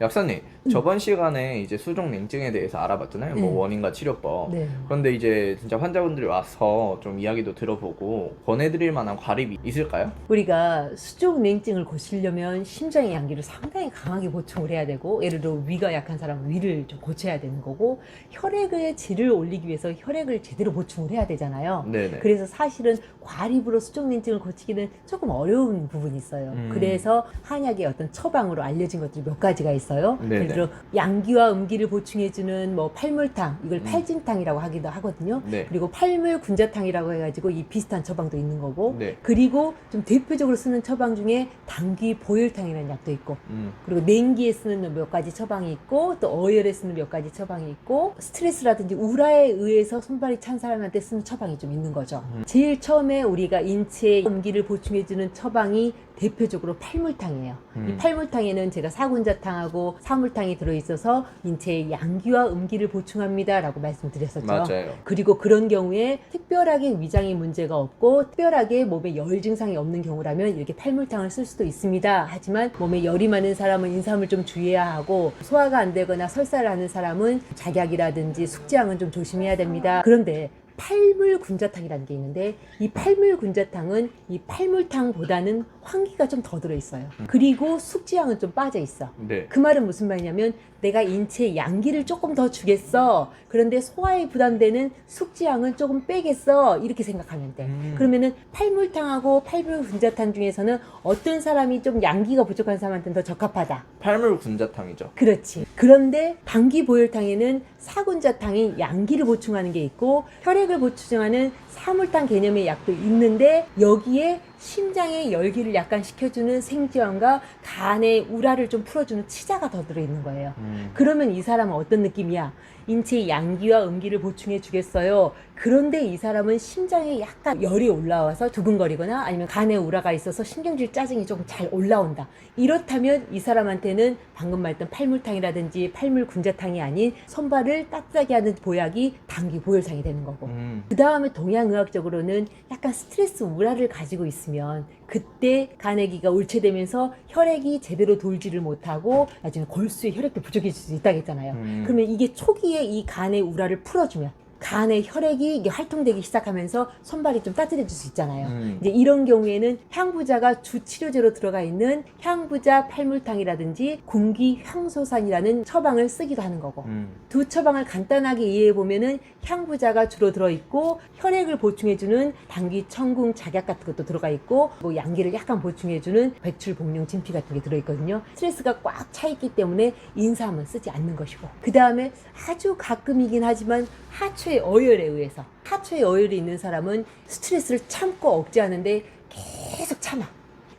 약사님, 저번 시간에 이제 수족 냉증에 대해서 알아봤잖아요. 뭐 네. 원인과 치료법. 네. 그런데 이제 진짜 환자분들이 와서 좀 이야기도 들어보고 권해드릴 만한 과립이 있을까요? 우리가 수족 냉증을 고치려면 심장의 양기를 상당히 강하게 보충을 해야 되고, 예를 들어 위가 약한 사람은 위를 좀 고쳐야 되는 거고, 혈액의 질을 올리기 위해서 혈액을 제대로 보충을 해야 되잖아요. 네네. 그래서 사실은 과립으로 수족 냉증을 고치기는 조금 어려운 부분이 있어요. 그래서 한약의 어떤 처방으로 알려진 것들이 몇 가지가 있어요. 네네. 예를 들어 양기와 음기를 보충해주는 뭐 팔물탕, 이걸 팔진탕이라고 하기도 하거든요. 네. 그리고 팔물군자탕이라고 해가지고 이 비슷한 처방도 있는 거고, 네. 그리고 좀 대표적으로 쓰는 처방 중에 당귀 보혈탕이라는 약도 있고, 그리고 냉기에 쓰는 몇 가지 처방이 있고, 또 어혈에 쓰는 몇 가지 처방이 있고, 스트레스라든지 우라에 의해서 손발이 찬 사람한테 쓰는 처방이 좀 있는 거죠. 제일 처음에 우리가 인체의 음기를 보충해주는 처방이 대표적으로 팔물탕이에요. 이 팔물탕에는 제가 사군자탕하고 사물탕이 들어있어서 인체의 양기와 음기를 보충합니다 라고 말씀드렸었죠. 맞아요. 그리고 그런 경우에 특별하게 위장에 문제가 없고 특별하게 몸에 열 증상이 없는 경우라면 이렇게 팔물탕을 쓸 수도 있습니다. 하지만 몸에 열이 많은 사람은 인삼을 좀 주의해야 하고, 소화가 안 되거나 설사를 하는 사람은 작약이라든지 숙지향은 좀 조심해야 됩니다. 그런데 팔물군자탕이라는 게 있는데, 이 팔물군자탕은 이 팔물탕보다는 환기가 좀 더 들어있어요. 그리고 숙지향은 좀 빠져있어. 네. 그 말은 무슨 말이냐면, 내가 인체에 양기를 조금 더 주겠어, 그런데 소화에 부담되는 숙지향은 조금 빼겠어, 이렇게 생각하면 돼. 그러면은 팔물탕하고 팔물군자탕 중에서는 어떤 사람이 좀 양기가 부족한 사람한테는 더 적합하다? 팔물군자탕이죠. 그렇지. 그런데 당귀보혈탕에는 사군자탕이 양기를 보충하는 게 있고, 혈액을 보충하는 사물탕 개념의 약도 있는데, 여기에 심장의 열기를 약간 식혀주는 생지환과 간의 우라를 좀 풀어주는 치자가 더 들어있는 거예요. 그러면 이 사람은 어떤 느낌이야? 인체의 양기와 음기를 보충해 주겠어요. 그런데 이 사람은 심장에 약간 열이 올라와서 두근거리거나 아니면 간에 우라가 있어서 신경질 짜증이 조금 잘 올라온다. 이렇다면 이 사람한테는 방금 말했던 팔물탕이라든지 팔물군자탕이 아닌 손발을 따뜻하게 하는 보약이 당귀 보혈탕이 되는 거고, 그 다음에 동양의학적으로는 약간 스트레스 우라를 가지고 있으면 그때 간의 기가 울체되면서 혈액이 제대로 돌지를 못하고 나중에 골수에 혈액도 부족해질 수 있다고 했잖아요. 그러면 이게 초기에 이 간의 우라를 풀어주면 간의 혈액이 이게 활동되기 시작하면서 손발이 좀 따뜻해질 수 있잖아요. 이제 이런 경우에는 향부자가 주 치료제로 들어가 있는 향부자 팔물탕이라든지 군기향소산이라는 처방을 쓰기도 하는 거고, 두 처방을 간단하게 이해해 보면은 향부자가 주로 들어있고, 혈액을 보충해주는 당귀, 청궁, 작약 같은 것도 들어가 있고, 뭐 양기를 약간 보충해주는 배출, 복룡, 진피 같은 게 들어있거든요. 스트레스가 꽉 차 있기 때문에 인삼은 쓰지 않는 것이고, 그 다음에 아주 가끔이긴 하지만 하초의 어혈에 의해서, 하초의 어혈이 있는 사람은 스트레스를 참고 억제하는데 계속 참아.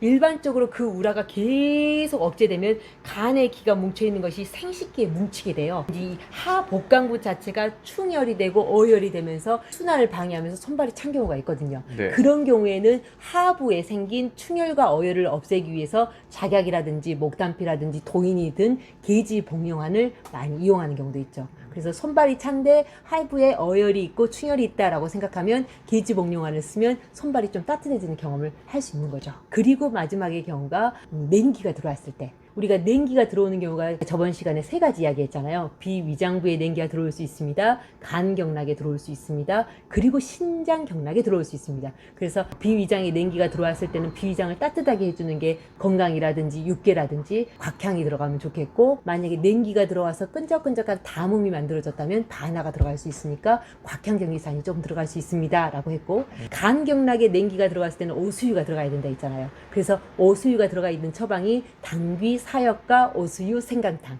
일반적으로 그 우라가 계속 억제되면 간에 기가 뭉쳐있는 것이 생식기에 뭉치게 돼요. 이 하복강부 자체가 충혈이 되고 어혈이 되면서 순환을 방해하면서 손발이 찬 경우가 있거든요. 네. 그런 경우에는 하부에 생긴 충혈과 어혈을 없애기 위해서 작약이라든지 목단피라든지 도인이든 계지복룡환을 많이 이용하는 경우도 있죠. 그래서 손발이 찬데 하부에 어혈이 있고 충혈이 있다라고 생각하면 계지복룡환을 쓰면 손발이 좀 따뜻해지는 경험을 할 수 있는 거죠. 그리고 마지막의 경우가 냉기가 들어왔을 때, 우리가 냉기가 들어오는 경우가 저번 시간에 세 가지 이야기했잖아요. 비위장부에 냉기가 들어올 수 있습니다. 간경락에 들어올 수 있습니다. 그리고 신장경락에 들어올 수 있습니다. 그래서 비위장에 냉기가 들어왔을 때는 비위장을 따뜻하게 해주는 게 건강이라든지 육개라든지 곽향이 들어가면 좋겠고, 만약에 냉기가 들어와서 끈적끈적한 담음이 만들어졌다면 반화가 들어갈 수 있으니까 곽향경리산이 조금 들어갈 수 있습니다 라고 했고, 간경락에 냉기가 들어갔을 때는 오수유가 들어가야 된다 했잖아요. 그래서 오수유가 들어가 있는 처방이 당귀, 사역과 오수유, 생강탕.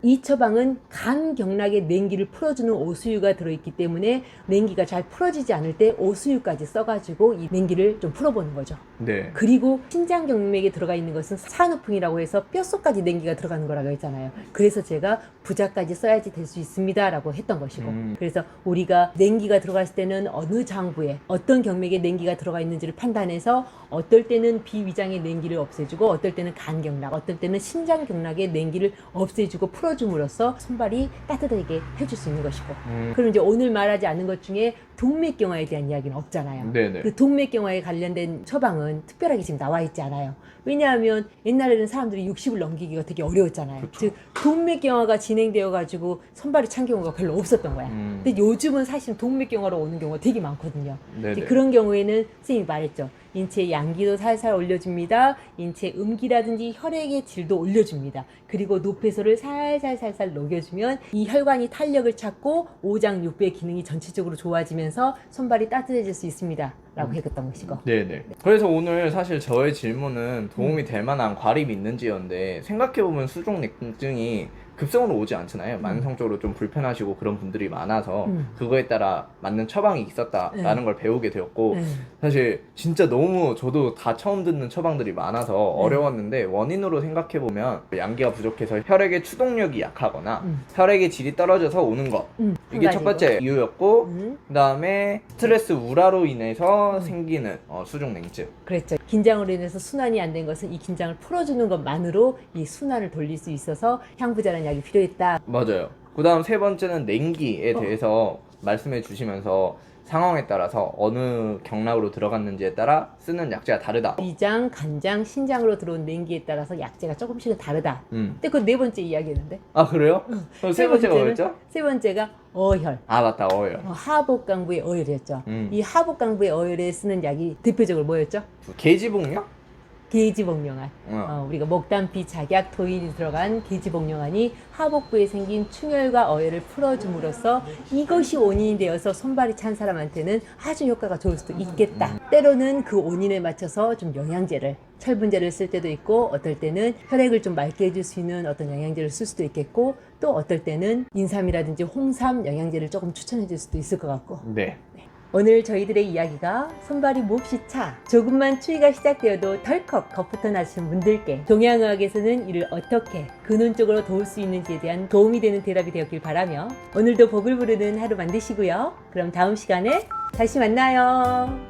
이 처방은 간 경락의 냉기를 풀어주는 오수유가 들어있기 때문에 냉기가 잘 풀어지지 않을 때 오수유까지 써가지고 이 냉기를 좀 풀어보는 거죠. 네. 그리고 신장경맥에 들어가 있는 것은 산후풍이라고 해서 뼛속까지 냉기가 들어가는 거라고 했잖아요. 그래서 제가 부자까지 써야지 될 수 있습니다 라고 했던 것이고, 그래서 우리가 냉기가 들어갔을 때는 어느 장부에 어떤 경맥에 냉기가 들어가 있는지를 판단해서 어떨 때는 비위장의 냉기를 없애주고, 어떨 때는 간경락, 어떨 때는 신장경락의 냉기를 없애주고 풀어줌으로써 손발이 따뜻하게 해줄 수 있는 것이고, 그럼 이제 오늘 말하지 않는 것 중에 동맥경화에 대한 이야기는 없잖아요. 네네. 그 동맥경화에 관련된 처방은 특별하게 지금 나와 있지 않아요. 왜냐하면 옛날에는 사람들이 60을 넘기기가 되게 어려웠잖아요. 그쵸. 즉 동맥경화가 진행되어 가지고 선발이 찬 경우가 별로 없었던 거야. 근데 요즘은 사실 동맥경화로 오는 경우가 되게 많거든요. 이제 네네. 그런 경우에는 선생님이 말했죠. 인체 양기도 살살 올려줍니다. 인체 음기라든지 혈액의 질도 올려줍니다. 그리고 노폐소를 살살 녹여주면 이 혈관이 탄력을 찾고 오장육부의 기능이 전체적으로 좋아지면서 손발이 따뜻해질 수 있습니다. 라고 했던 것이고. 네네. 그래서 오늘 사실 저의 질문은 도움이 될 만한 과립이 있는지였는데 생각해보면 수족냉증이 급성으로 오지 않잖아요. 만성적으로 좀 불편하시고 그런 분들이 많아서 그거에 따라 맞는 처방이 있었다라는 걸 배우게 되었고 사실 진짜 너무 저도 다 처음 듣는 처방들이 많아서 어려웠는데 원인으로 생각해보면 양기가 부족해서 혈액의 추동력이 약하거나 혈액의 질이 떨어져서 오는 것 이게 첫 번째 이유였고 그 다음에 스트레스 우라로 인해서 생기는 수족냉증. 그랬죠. 긴장으로 인해서 순환이 안 된 것은 이 긴장을 풀어주는 것만으로 이 순환을 돌릴 수 있어서 향부자라는 약이 필요했다. 맞아요. 그 다음 세 번째는 냉기에 대해서 말씀해 주시면서 상황에 따라서 어느 경락으로 들어갔는지에 따라 쓰는 약제가 다르다. 위장, 간장, 신장으로 들어온 냉기에 따라서 약제가 조금씩은 다르다. 근데 그 네 번째 이야기였는데. 아 그래요? 그럼 세 번째가 뭐였죠? 세 번째가 어혈. 아 맞다 어요. 하복강부의 어혈이었죠. 이 하복강부의 어혈에 쓰는 약이 대표적으로 뭐였죠? 계지복력? 계지복용환. 우리가 목단피 작약 토인이 들어간 계지복용환이 하복부에 생긴 충혈과 어혈을 풀어줌으로써 이것이 원인이 되어서 손발이 찬 사람한테는 아주 효과가 좋을 수도 있겠다. 때로는 그 원인에 맞춰서 좀 영양제를 철분제를 쓸 때도 있고 어떨 때는 혈액을 좀 맑게 해줄 수 있는 어떤 영양제를 쓸 수도 있겠고 또 어떨 때는 인삼이라든지 홍삼 영양제를 조금 추천해 줄 수도 있을 것 같고. 네. 오늘 저희들의 이야기가 손발이 몹시 차 조금만 추위가 시작되어도 덜컥 겁부터 나시는 분들께 동양의학에서는 이를 어떻게 근원적으로 도울 수 있는지에 대한 도움이 되는 대답이 되었길 바라며 오늘도 복을 부르는 하루 만드시고요. 그럼 다음 시간에 다시 만나요.